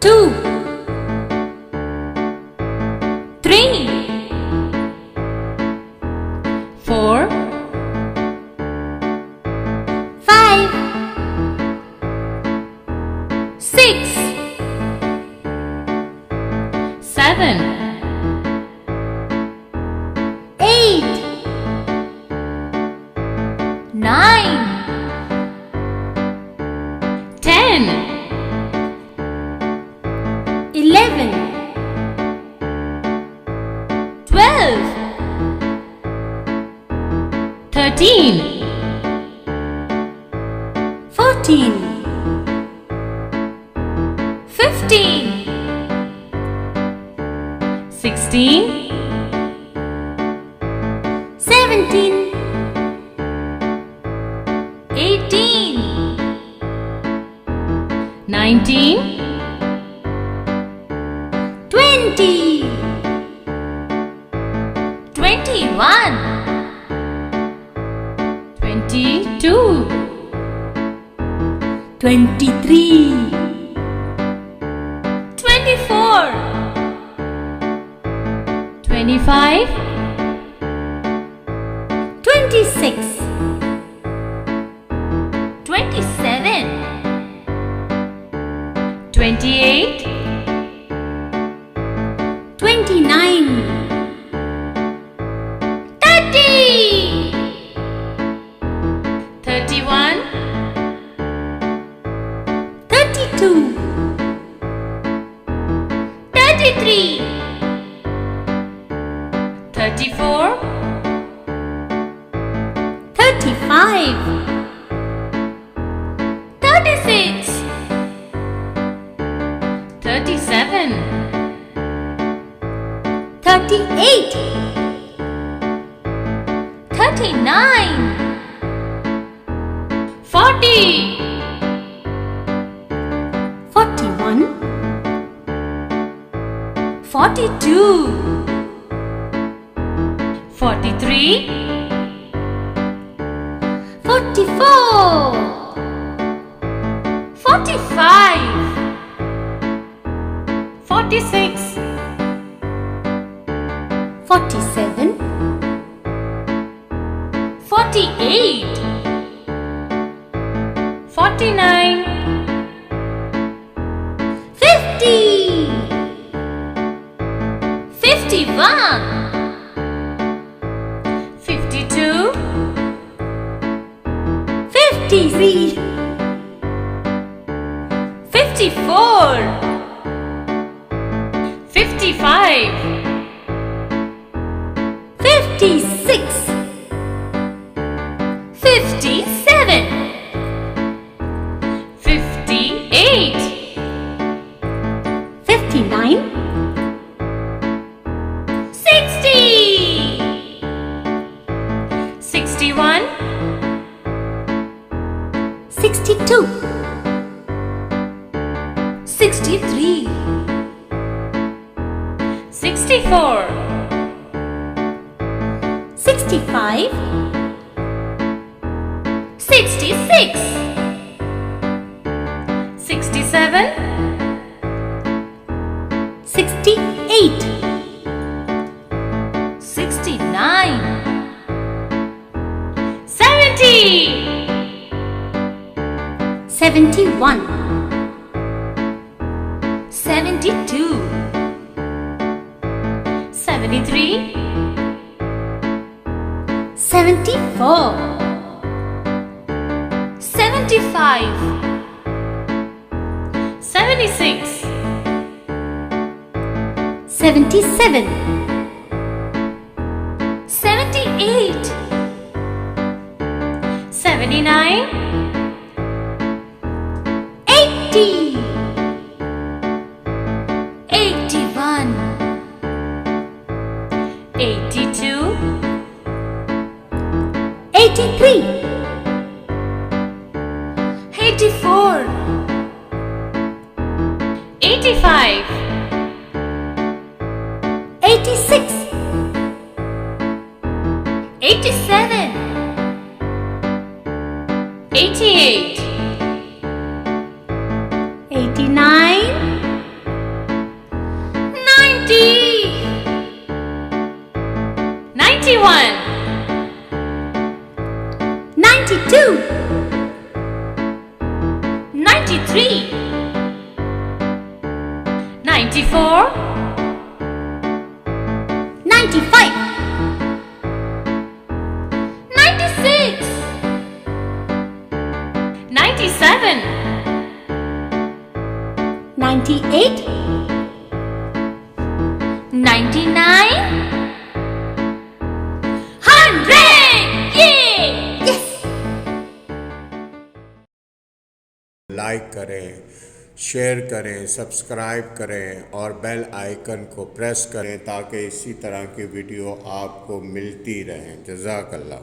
2 3 4 5 6 7 8 9 10 11 12 13 14 15 16 17 18 19 20 21 22 23 24 25 26 27 28 29 30 31 32 33 34 35 36 37 38 39 40 41 42 43 44 45 46 47 48 49 50 51 52 53 54 55 56 57 58 59 60 61 62 63 64 65 66 67 68 69 70 71 72 73 74 75 76 77 78 79 80 81 82 83 84 85 86 87 88 89 92, 93, 94, 95, 96, 97, 98, 99, 100! Yay! Yes! Like करें, share करें, subscribe करें और बेल आइकन को प्रेस करें ताकि इसी तरह की वीडियो आपको मिलती रहें। जज़ाकल्लाह।